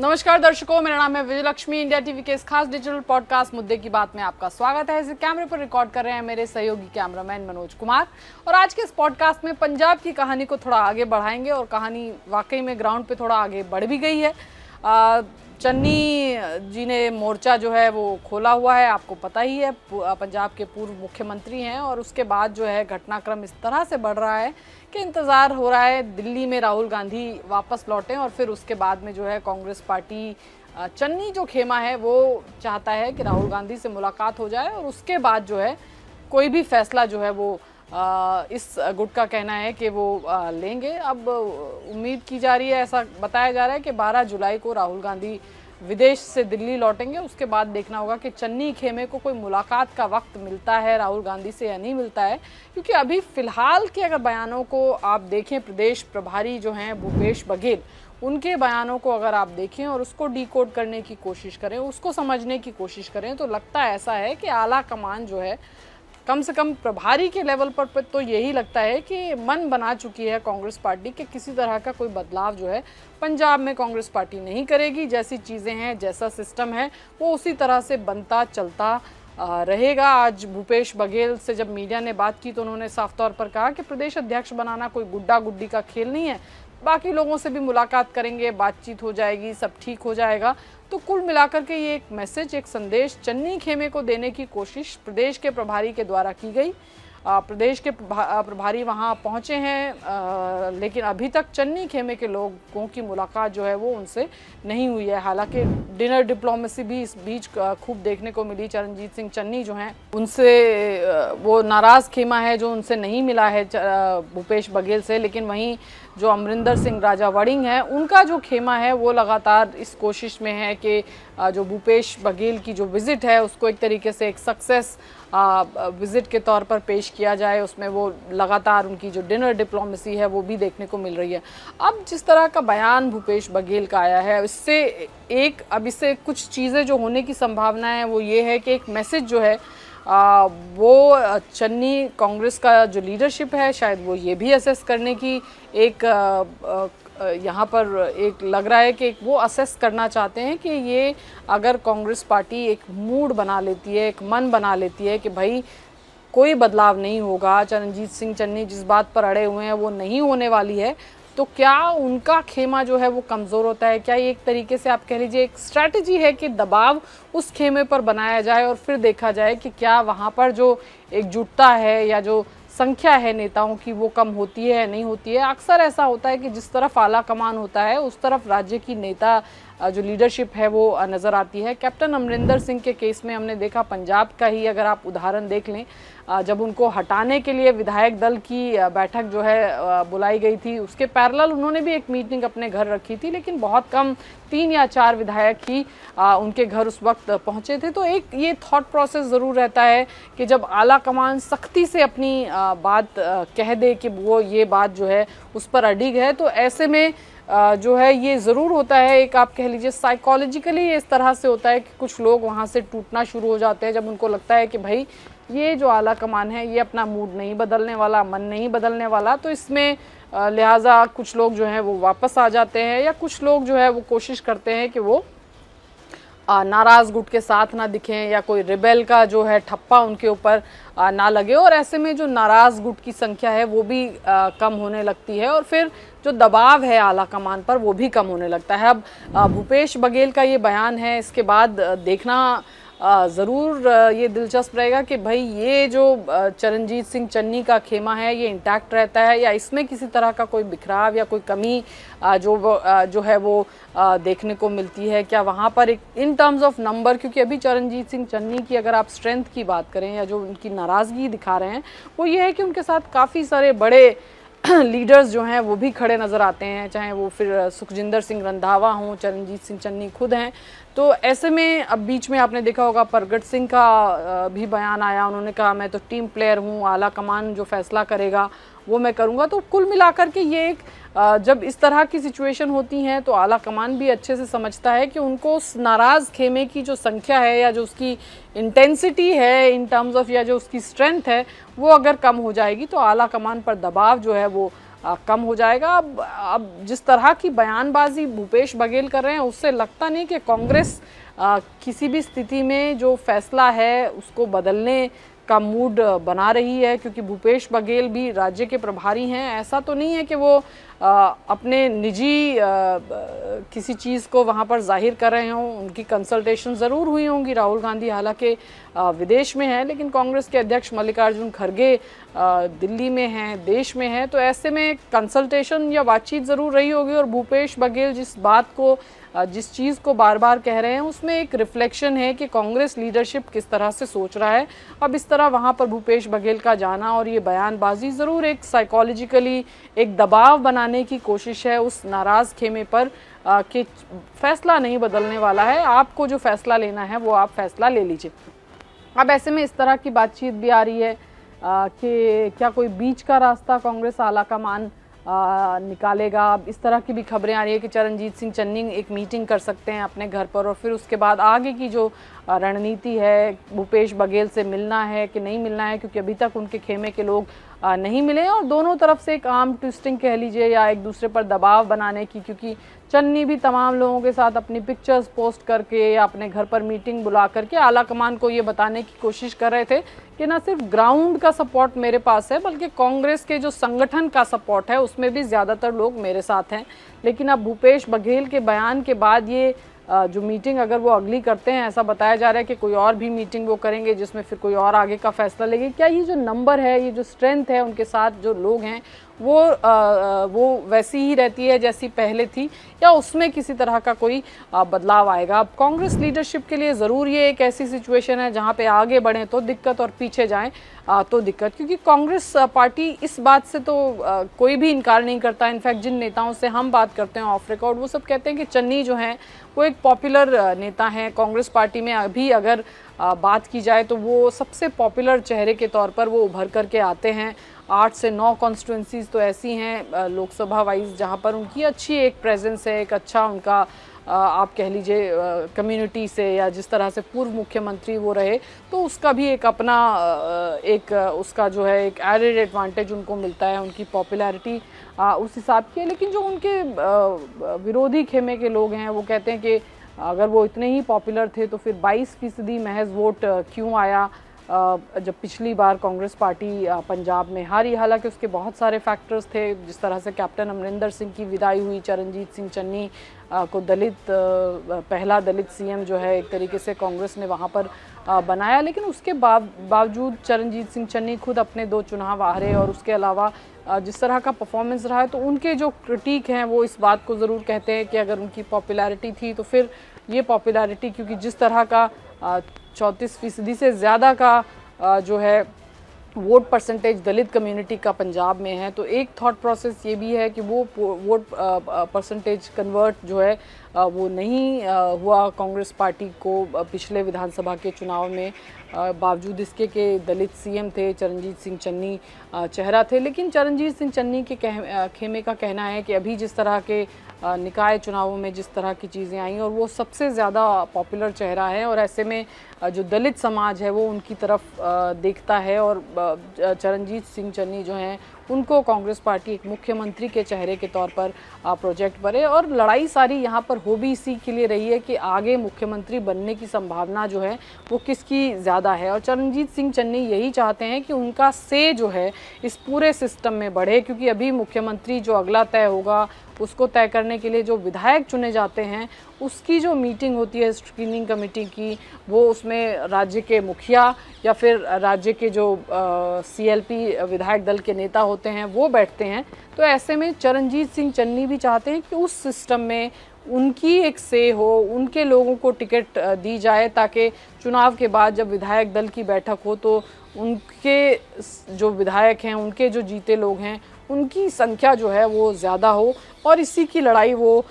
नमस्कार दर्शकों, मेरा नाम है विजयलक्ष्मी। इंडिया टीवी के इस खास डिजिटल पॉडकास्ट मुद्दे की बात में आपका स्वागत है। इसे कैमरे पर रिकॉर्ड कर रहे हैं मेरे सहयोगी कैमरामैन मनोज कुमार। और आज के इस पॉडकास्ट में पंजाब की कहानी को थोड़ा आगे बढ़ाएंगे और कहानी वाकई में ग्राउंड पे थोड़ा आगे बढ़ भी गई है। चन्नी जी ने मोर्चा जो है वो खोला हुआ है, आपको पता ही है। पंजाब के पूर्व मुख्यमंत्री हैं और उसके बाद जो है घटनाक्रम इस तरह से बढ़ रहा है कि इंतज़ार हो रहा है दिल्ली में राहुल गांधी वापस लौटें और फिर उसके बाद में जो है कांग्रेस पार्टी, चन्नी जो खेमा है वो चाहता है कि राहुल गांधी से मुलाकात हो जाए और उसके बाद जो है कोई भी फैसला जो है वो इस गुट का कहना है कि वो लेंगे। अब उम्मीद की जा रही है, ऐसा बताया जा रहा है कि 12 जुलाई को राहुल गांधी विदेश से दिल्ली लौटेंगे। उसके बाद देखना होगा कि चन्नी खेमे को कोई मुलाकात का वक्त मिलता है राहुल गांधी से या नहीं मिलता है, क्योंकि अभी फिलहाल के अगर बयानों को आप देखें, प्रदेश प्रभारी जो हैं भूपेश बघेल, उनके बयानों को अगर आप देखें और उसको डिकोड करने की कोशिश करें, उसको समझने की कोशिश करें, तो लगता ऐसा है कि आला कमान जो है कम से कम प्रभारी के लेवल पर तो यही लगता है कि मन बना चुकी है कांग्रेस पार्टी के किसी तरह का कोई बदलाव जो है पंजाब में कांग्रेस पार्टी नहीं करेगी। जैसी चीज़ें हैं, जैसा सिस्टम है, वो उसी तरह से बनता चलता रहेगा। आज भूपेश बघेल से जब मीडिया ने बात की तो उन्होंने साफ तौर पर कहा कि प्रदेश अध्यक्ष बनाना कोई गुड्डा गुड्डी का खेल नहीं है, बाकी लोगों से भी मुलाकात करेंगे, बातचीत हो जाएगी, सब ठीक हो जाएगा। तो कुल मिलाकर के ये एक मैसेज, एक संदेश चन्नी खेमे को देने की कोशिश प्रदेश के प्रभारी के द्वारा की गई। प्रदेश के प्रभारी वहाँ पहुँचे हैं, लेकिन अभी तक चन्नी खेमे के लोगों की मुलाकात जो है वो उनसे नहीं हुई है। हालांकि डिनर डिप्लोमेसी भी इस बीच खूब देखने को मिली। चरणजीत सिंह चन्नी जो हैं उनसे वो नाराज़ खेमा है जो उनसे नहीं मिला है भूपेश बघेल से, लेकिन वहीं जो अमरिंदर सिंह राजा वड़िंग है उनका जो खेमा है वो लगातार इस कोशिश में है कि जो भूपेश बघेल की जो विज़िट है उसको एक तरीके से एक सक्सेस विज़िट के तौर पर पेश किया जाए। उसमें वो लगातार उनकी जो डिनर डिप्लोमेसी है वो भी देखने को मिल रही है। अब जिस तरह का बयान भूपेश बघेल का आया है इससे कुछ चीज़ें जो होने की संभावना है वो ये है कि एक मैसेज जो है वो चन्नी कांग्रेस का जो लीडरशिप है शायद वो ये भी असेस करने की एक यहाँ पर एक लग रहा है कि वो असेस करना चाहते हैं कि ये अगर कांग्रेस पार्टी एक मूड बना लेती है, एक मन बना लेती है कि भाई कोई बदलाव नहीं होगा, चरणजीत सिंह चन्नी जिस बात पर अड़े हुए हैं वो नहीं होने वाली है, तो क्या उनका खेमा जो है वो कमज़ोर होता है? क्या ये एक तरीके से आप कह लीजिए एक स्ट्रैटेजी है कि दबाव उस खेमे पर बनाया जाए और फिर देखा जाए कि क्या वहाँ पर जो एकजुटता है या जो संख्या है नेताओं की वो कम होती है या नहीं होती है? अक्सर ऐसा होता है कि जिस तरफ आला कमान होता है उस तरफ राज्य की नेता जो लीडरशिप है वो नज़र आती है। कैप्टन अमरिंदर सिंह के केस में हमने देखा, पंजाब का ही अगर आप उदाहरण देख लें, जब उनको हटाने के लिए विधायक दल की बैठक जो है बुलाई गई थी, उसके पैरेलल उन्होंने भी एक मीटिंग अपने घर रखी थी, लेकिन बहुत कम 3 या 4 विधायक ही उनके घर उस वक्त पहुंचे थे। तो एक ये थॉट प्रोसेस ज़रूर रहता है कि जब आला कमान सख्ती से अपनी बात कह दे कि वो ये बात जो है उस पर अडिग है, तो ऐसे में जो है ये ज़रूर होता है, एक आप कह लीजिए साइकोलॉजिकली इस तरह से होता है कि कुछ लोग वहाँ से टूटना शुरू हो जाते हैं जब उनको लगता है कि भाई ये जो आला कमान है ये अपना मूड नहीं बदलने वाला, मन नहीं बदलने वाला। तो इसमें लिहाजा कुछ लोग जो हैं वो वापस आ जाते हैं या कुछ लोग जो है वो कोशिश करते हैं कि वो नाराज़ गुट के साथ ना दिखें या कोई रिबेल का जो है ठप्पा उनके ऊपर ना लगे, और ऐसे में जो नाराज़ गुट की संख्या है वो भी कम होने लगती है और फिर जो दबाव है आला कमान पर वो भी कम होने लगता है। अब भूपेश बघेल का ये बयान है, इसके बाद देखना ज़रूर ये दिलचस्प रहेगा कि भाई ये जो चरणजीत सिंह चन्नी का खेमा है ये इंटैक्ट रहता है या इसमें किसी तरह का कोई बिखराव या कोई कमी जो है वो देखने को मिलती है। क्या वहाँ पर एक इन टर्म्स ऑफ नंबर, क्योंकि अभी चरणजीत सिंह चन्नी की अगर आप स्ट्रेंथ की बात करें या जो उनकी नाराज़गी दिखा रहे हैं वो ये है कि उनके साथ काफ़ी सारे बड़े लीडर्स जो हैं वो भी खड़े नज़र आते हैं, चाहे वो फिर सुखजिंदर सिंह रंधावा हों, चरणजीत सिंह चन्नी खुद हैं। तो ऐसे में अब बीच में आपने देखा होगा प्रगट सिंह का भी बयान आया, उन्होंने कहा मैं तो टीम प्लेयर हूँ, आला कमान जो फैसला करेगा वो मैं करूँगा। तो कुल मिलाकर के ये एक जब इस तरह की सिचुएशन होती हैं तो आला कमान भी अच्छे से समझता है कि उनको उस नाराज़ खेमे की जो संख्या है या जो उसकी इंटेंसिटी है इन टर्म्स ऑफ या जो उसकी स्ट्रेंथ है वो अगर कम हो जाएगी तो आला कमान पर दबाव जो है वो कम हो जाएगा। अब जिस तरह की बयानबाजी भूपेश बघेल कर रहे हैं उससे लगता नहीं कि कांग्रेस किसी भी स्थिति में जो फैसला है उसको बदलने का मूड बना रही है, क्योंकि भूपेश बघेल भी राज्य के प्रभारी हैं। ऐसा तो नहीं है कि वो अपने निजी किसी चीज़ को वहाँ पर जाहिर कर रहे हों। उनकी कंसल्टेशन ज़रूर हुई होंगी। राहुल गांधी हालांकि विदेश में हैं, लेकिन कांग्रेस के अध्यक्ष मल्लिकार्जुन खड़गे दिल्ली में हैं, देश में हैं, तो ऐसे में कंसल्टेशन या बातचीत ज़रूर रही होगी। और भूपेश बघेल जिस चीज़ को बार बार कह रहे हैं उसमें एक रिफ्लेक्शन है कि कांग्रेस लीडरशिप किस तरह से सोच रहा है। अब इस तरह वहाँ पर भूपेश बघेल का जाना और ये बयानबाजी ज़रूर एक साइकोलॉजिकली एक दबाव बनाने की कोशिश है उस नाराज़ खेमे पर कि फैसला नहीं बदलने वाला है, आपको जो फैसला लेना है वो आप फैसला ले लीजिए। अब ऐसे में इस तरह की बातचीत भी आ रही है कि क्या कोई बीच का रास्ता कांग्रेस आलाकमान निकालेगा। अब इस तरह की भी खबरें आ रही है कि चरणजीत सिंह चन्नी एक मीटिंग कर सकते हैं अपने घर पर और फिर उसके बाद आगे की जो रणनीति है, भूपेश बघेल से मिलना है कि नहीं मिलना है, क्योंकि अभी तक उनके खेमे के लोग नहीं मिले और दोनों तरफ से एक आर्म ट्विस्टिंग कह लीजिए या एक दूसरे पर दबाव बनाने की, क्योंकि चन्नी भी तमाम लोगों के साथ अपनी पिक्चर्स पोस्ट करके या अपने घर पर मीटिंग बुला करके आलाकमान को ये बताने की कोशिश कर रहे थे कि ना सिर्फ ग्राउंड का सपोर्ट मेरे पास है बल्कि कांग्रेस के जो संगठन का सपोर्ट है उसमें भी ज़्यादातर लोग मेरे साथ हैं। लेकिन अब भूपेश बघेल के बयान के बाद ये जो मीटिंग अगर वो अगली करते हैं, ऐसा बताया जा रहा है कि कोई और भी मीटिंग वो करेंगे जिसमें फिर कोई और आगे का फैसला लेंगे। क्या ये जो नंबर है, ये जो स्ट्रेंथ है उनके साथ जो लोग हैं वो वैसी ही रहती है जैसी पहले थी या उसमें किसी तरह का कोई बदलाव आएगा? अब कांग्रेस लीडरशिप के लिए ज़रूर ये एक ऐसी सिचुएशन है जहाँ पे आगे बढ़ें तो दिक्कत और पीछे जाएं तो दिक्कत, क्योंकि कांग्रेस पार्टी इस बात से तो कोई भी इनकार नहीं करता। इनफैक्ट जिन नेताओं से हम बात करते हैं ऑफ रिकॉर्ड वो सब कहते हैं कि चन्नी जो हैं वो एक पॉपुलर नेता हैं कांग्रेस पार्टी में। अभी अगर बात की जाए तो वो सबसे पॉपुलर चेहरे के तौर पर वो उभर करके आते हैं। 8 से 9 कॉन्स्टिट्यूंसीज तो ऐसी हैं लोकसभा वाइज जहां पर उनकी अच्छी एक प्रेजेंस है, एक अच्छा उनका आप कह लीजिए कम्युनिटी से या जिस तरह से पूर्व मुख्यमंत्री वो रहे तो उसका भी एक अपना एक उसका जो है एक एडेड एडवांटेज उनको मिलता है, उनकी पॉपुलैरिटी उस हिसाब की है। लेकिन जो उनके विरोधी खेमे के लोग हैं वो कहते हैं कि अगर वो इतने ही पॉपुलर थे तो फिर 22% महज वोट क्यों आया जब पिछली बार कांग्रेस पार्टी पंजाब में हारी। हालांकि उसके बहुत सारे फैक्टर्स थे, जिस तरह से कैप्टन अमरिंदर सिंह की विदाई हुई, चरणजीत सिंह चन्नी को पहला दलित सीएम जो है एक तरीके से कांग्रेस ने वहाँ पर बनाया। लेकिन उसके बावजूद चरणजीत सिंह चन्नी खुद अपने 2 चुनाव हारे और उसके अलावा जिस तरह का परफॉर्मेंस रहा है तो उनके जो क्रिटिक हैं वो इस बात को ज़रूर कहते हैं कि अगर उनकी पॉपुलैरिटी थी तो फिर ये पॉपुलैरिटी, क्योंकि जिस तरह का 34% से ज़्यादा का जो है वोट परसेंटेज दलित कम्युनिटी का पंजाब में है, तो एक थॉट प्रोसेस ये भी है कि वो वोट परसेंटेज कन्वर्ट जो है वो नहीं हुआ कांग्रेस पार्टी को पिछले विधानसभा के चुनाव में, बावजूद इसके कि दलित सीएम थे, चरणजीत सिंह चन्नी चेहरा थे। लेकिन चरणजीत सिंह चन्नी के खेमे का कहना है कि अभी जिस तरह के निकाय चुनावों में जिस तरह की चीज़ें आई और वो सबसे ज़्यादा पॉपुलर चेहरा है और ऐसे में जो दलित समाज है वो उनकी तरफ देखता है और चरणजीत सिंह चन्नी जो हैं उनको कांग्रेस पार्टी एक मुख्यमंत्री के चेहरे के तौर पर प्रोजेक्ट करे। और लड़ाई सारी यहाँ पर हो भी इसी के लिए रही है कि आगे मुख्यमंत्री बनने की संभावना जो है वो किसकी ज़्यादा है। और चरणजीत सिंह चन्नी यही चाहते हैं कि उनका से जो है इस पूरे सिस्टम में बढ़े, क्योंकि अभी मुख्यमंत्री जो अगला तय होगा उसको तय करने के लिए जो विधायक चुने जाते हैं उसकी जो मीटिंग होती है स्क्रीनिंग कमेटी की, वो उसमें राज्य के मुखिया या फिर राज्य के जो CLP विधायक दल के नेता होते हैं वो बैठते हैं। तो ऐसे में चरणजीत सिंह चन्नी भी चाहते हैं कि उस सिस्टम में उनकी एक से हो, उनके लोगों को टिकट दी जाए ताकि चुनाव के बाद जब विधायक दल की बैठक हो तो उनके जो विधायक हैं, उनके जो जीते लोग हैं, उनकी संख्या जो है वो ज़्यादा हो। और इसी की लड़ाई वो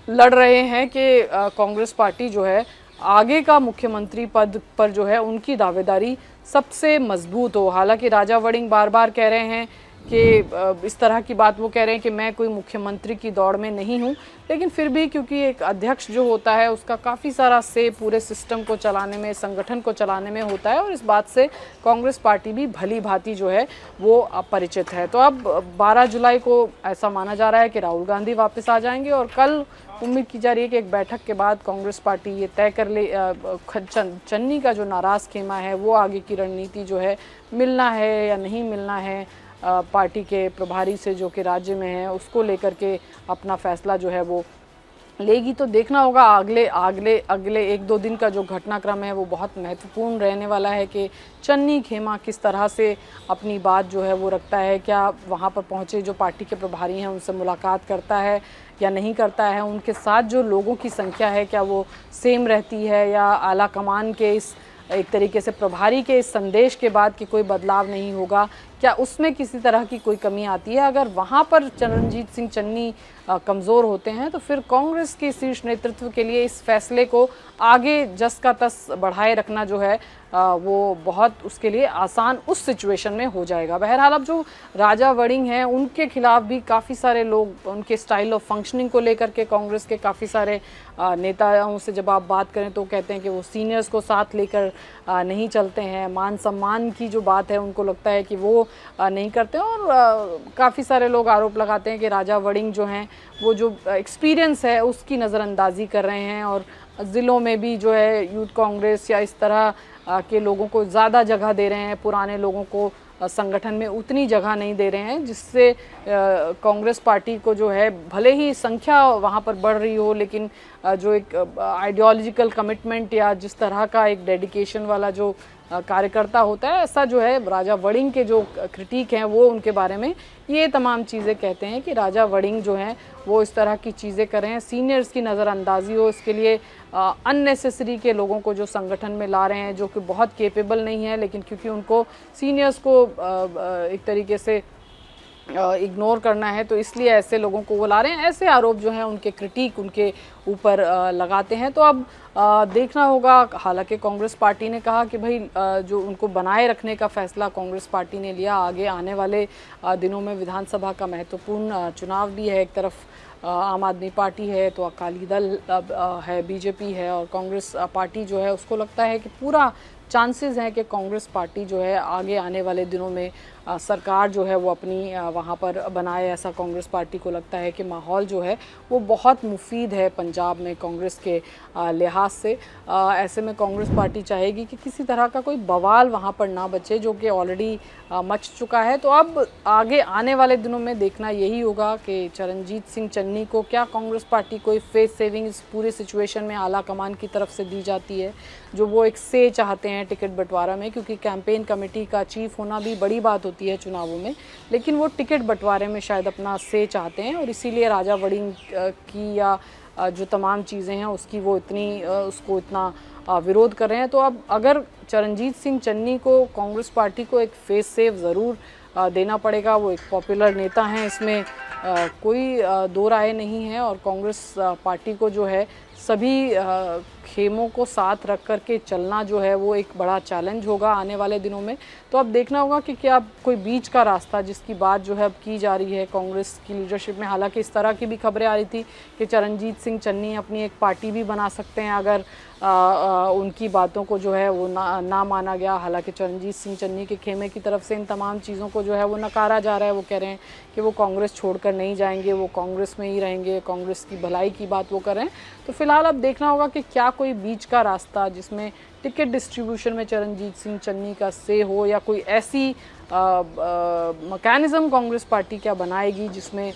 लड़ रहे हैं कि कांग्रेस पार्टी जो है आगे का मुख्यमंत्री पद पर जो है उनकी दावेदारी सबसे मजबूत हो। हालांकि राजा वड़िंग बार बार कह रहे हैं कि इस तरह की बात वो कह रहे हैं कि मैं कोई मुख्यमंत्री की दौड़ में नहीं हूँ, लेकिन फिर भी क्योंकि एक अध्यक्ष जो होता है उसका काफ़ी सारा से पूरे सिस्टम को चलाने में, संगठन को चलाने में होता है, और इस बात से कांग्रेस पार्टी भी भली भांति जो है वो परिचित है। तो अब 12 जुलाई को ऐसा माना जा रहा है कि राहुल गांधी वापस आ जाएंगे, और कल उम्मीद की जा रही है कि एक बैठक के बाद कांग्रेस पार्टी ये तय कर ले चन्नी का जो नाराज़ खेमा है वो आगे की रणनीति जो है, मिलना है या नहीं मिलना है पार्टी के प्रभारी से जो कि राज्य में है, उसको लेकर के अपना फैसला जो है वो लेगी। तो देखना होगा अगले 1-2 दिन का जो घटनाक्रम है वो बहुत महत्वपूर्ण रहने वाला है कि चन्नी खेमा किस तरह से अपनी बात जो है वो रखता है, क्या वहाँ पर पहुँचे जो पार्टी के प्रभारी हैं उनसे मुलाकात करता है या नहीं करता है, उनके साथ जो लोगों की संख्या है क्या वो सेम रहती है, या आला कमान के इस एक तरीके से प्रभारी के इस संदेश के बाद कि कोई बदलाव नहीं होगा, क्या उसमें किसी तरह की कोई कमी आती है। अगर वहाँ पर चरणजीत सिंह चन्नी कमज़ोर होते हैं तो फिर कांग्रेस के शीर्ष नेतृत्व के लिए इस फैसले को आगे जस का तस बढ़ाए रखना जो है वो बहुत उसके लिए आसान उस सिचुएशन में हो जाएगा। बहरहाल अब जो राजा वड़िंग हैं उनके खिलाफ भी काफ़ी सारे लोग उनके स्टाइल ऑफ फंक्शनिंग को लेकर के कांग्रेस के काफ़ी सारे नेताओं से जब आप बात करें तो कहते हैं कि वो सीनियर्स को साथ लेकर नहीं चलते हैं, मान सम्मान की जो बात है उनको लगता है कि वो नहीं करते हैं, और काफ़ी सारे लोग आरोप लगाते हैं कि राजा वड़िंग जो हैं वो जो एक्सपीरियंस है उसकी नज़रअंदाजी कर रहे हैं, और ज़िलों में भी जो है यूथ कांग्रेस या इस तरह के लोगों को ज़्यादा जगह दे रहे हैं, पुराने लोगों को संगठन में उतनी जगह नहीं दे रहे हैं, जिससे कांग्रेस पार्टी को जो है भले ही संख्या वहाँ पर बढ़ रही हो, लेकिन जो एक आइडियोलॉजिकल कमिटमेंट या जिस तरह का एक डेडिकेशन वाला जो कार्यकर्ता होता है, ऐसा जो है राजा वड़िंग के जो क्रिटिक हैं वो उनके बारे में ये तमाम चीज़ें कहते हैं कि राजा वड़िंग जो हैं वो इस तरह की चीज़ें कर रहे हैं, सीनियर्स की नज़रअंदाजी हो, इसके लिए अननेसेसरी के लोगों को जो संगठन में ला रहे हैं जो कि बहुत केपेबल नहीं है, लेकिन क्योंकि उनको सीनियर्स को एक तरीके से इग्नोर करना है तो इसलिए ऐसे लोगों को वो ला रहे हैं। ऐसे आरोप जो हैं उनके क्रिटिक उनके ऊपर लगाते हैं। तो अब देखना होगा। हालांकि कांग्रेस पार्टी ने कहा कि भाई जो उनको बनाए रखने का फैसला कांग्रेस पार्टी ने लिया, आगे आने वाले दिनों में विधानसभा का महत्वपूर्ण चुनाव भी है। एक तरफ आम आदमी पार्टी है तो अकाली दल है, बीजेपी है, और कांग्रेस पार्टी जो है उसको लगता है कि पूरा चांसेस हैं कि कांग्रेस पार्टी जो है आगे आने वाले दिनों में सरकार जो है वो अपनी वहाँ पर बनाए। ऐसा कांग्रेस पार्टी को लगता है कि माहौल जो है वो बहुत मुफीद है पंजाब में कांग्रेस के लिहाज से। ऐसे में कांग्रेस पार्टी चाहेगी कि किसी तरह का कोई बवाल वहाँ पर ना बचे, जो कि ऑलरेडी मच चुका है। तो अब आगे आने वाले दिनों में देखना यही होगा कि चरणजीत सिंह चन्नी को क्या कांग्रेस पार्टी कोई फेस सेविंग इस पूरे सिचुएशन में आला कमान की तरफ से दी जाती है, जो वो एक से चाहते हैं टिकट बंटवारा में, क्योंकि कैंपेन कमेटी का चीफ होना भी बड़ी बात होती है चुनावों में, लेकिन वो टिकट बंटवारे में शायद अपना से चाहते हैं और इसीलिए राजा वड़िंग की या जो तमाम चीज़ें हैं उसकी वो उसको इतना विरोध कर रहे हैं। तो अब अगर चरणजीत सिंह चन्नी को कांग्रेस पार्टी को एक फेस सेव ज़रूर देना पड़ेगा। वो एक पॉपुलर नेता हैं, इसमें कोई दो राय नहीं है, और कांग्रेस पार्टी को जो है सभी खेमों को साथ रख कर के चलना जो है वो एक बड़ा चैलेंज होगा आने वाले दिनों में। तो अब देखना होगा कि क्या कोई बीच का रास्ता, जिसकी बात जो है अब की जा रही है कांग्रेस की लीडरशिप में। हालांकि इस तरह की भी खबरें आ रही थी कि चरणजीत सिंह चन्नी अपनी एक पार्टी भी बना सकते हैं अगर उनकी बातों को जो है वो ना माना गया। हालांकि चरणजीत सिंह चन्नी के खेमे की तरफ से इन तमाम चीज़ों को जो है वो नकारा जा रहा है। वो कह रहे हैं कि वो कांग्रेस छोड़कर नहीं जाएंगे, वो कांग्रेस में ही रहेंगे, कांग्रेस की भलाई की बात वो कर रहे हैं। तो फिलहाल अब देखना होगा कि क्या कोई बीच का रास्ता जिसमें टिकट डिस्ट्रीब्यूशन में चरणजीत सिंह चन्नी का से हो, या कोई ऐसी मैकेनिज़्म कांग्रेस पार्टी क्या बनाएगी जिसमें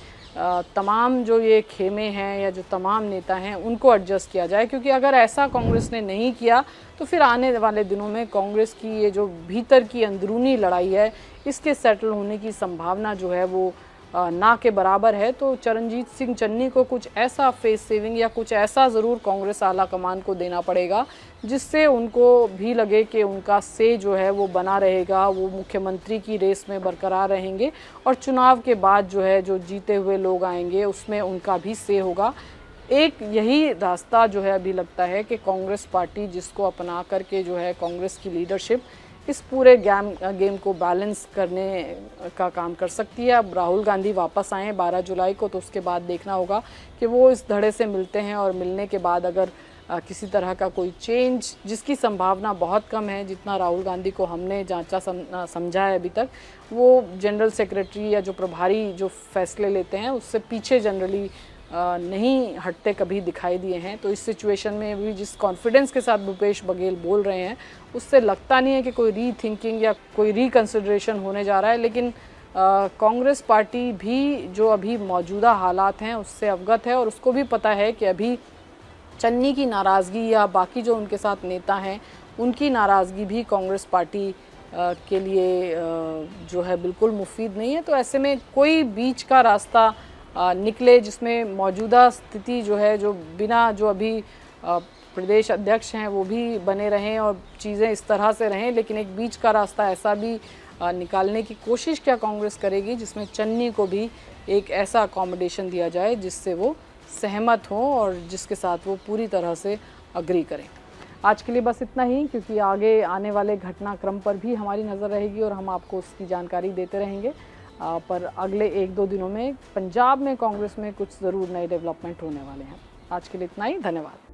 तमाम जो ये खेमे हैं या जो तमाम नेता हैं उनको एडजस्ट किया जाए। क्योंकि अगर ऐसा कांग्रेस ने नहीं किया तो फिर आने वाले दिनों में कांग्रेस की ये जो भीतर की अंदरूनी लड़ाई है इसके सेटल होने की संभावना जो है वो ना के बराबर है। तो चरणजीत सिंह चन्नी को कुछ ऐसा फेस सेविंग या कुछ ऐसा ज़रूर कांग्रेस आला कमान को देना पड़ेगा जिससे उनको भी लगे कि उनका से जो है वो बना रहेगा, वो मुख्यमंत्री की रेस में बरकरार रहेंगे, और चुनाव के बाद जो है जो जीते हुए लोग आएंगे उसमें उनका भी से होगा। एक यही रास्ता जो है अभी लगता है कि कांग्रेस पार्टी जिसको अपना करके जो है कांग्रेस की लीडरशिप इस पूरे गेम को बैलेंस करने का काम कर सकती है। अब राहुल गांधी वापस आए 12 जुलाई को, तो उसके बाद देखना होगा कि वो इस धड़े से मिलते हैं और मिलने के बाद अगर किसी तरह का कोई चेंज, जिसकी संभावना बहुत कम है, जितना राहुल गांधी को हमने जांचा समझा है अभी तक, वो जनरल सेक्रेटरी या जो प्रभारी जो फैसले लेते हैं उससे पीछे जनरली नहीं हटते कभी दिखाई दिए हैं। तो इस सिचुएशन में भी जिस कॉन्फिडेंस के साथ भूपेश बघेल बोल रहे हैं उससे लगता नहीं है कि कोई रीथिंकिंग या कोई रिकन्सिडरेशन होने जा रहा है। लेकिन कांग्रेस पार्टी भी जो अभी मौजूदा हालात हैं उससे अवगत है और उसको भी पता है कि अभी चन्नी की नाराज़गी या बाकी जो उनके साथ नेता हैं उनकी नाराज़गी भी कांग्रेस पार्टी के लिए जो है बिल्कुल मुफीद नहीं है। तो ऐसे में कोई बीच का रास्ता निकले जिसमें मौजूदा स्थिति जो है, जो बिना जो अभी प्रदेश अध्यक्ष हैं वो भी बने रहें और चीज़ें इस तरह से रहें, लेकिन एक बीच का रास्ता ऐसा भी निकालने की कोशिश क्या कांग्रेस करेगी जिसमें चन्नी को भी एक ऐसा अकोमोडेशन दिया जाए जिससे वो सहमत हों और जिसके साथ वो पूरी तरह से अग्री करें। आज के लिए बस इतना ही, क्योंकि आगे आने वाले घटनाक्रम पर भी हमारी नज़र रहेगी और हम आपको उसकी जानकारी देते रहेंगे। पर अगले 1-2 दिनों में पंजाब में कांग्रेस में कुछ ज़रूर नए डेवलपमेंट होने वाले हैं। आज के लिए इतना ही, धन्यवाद।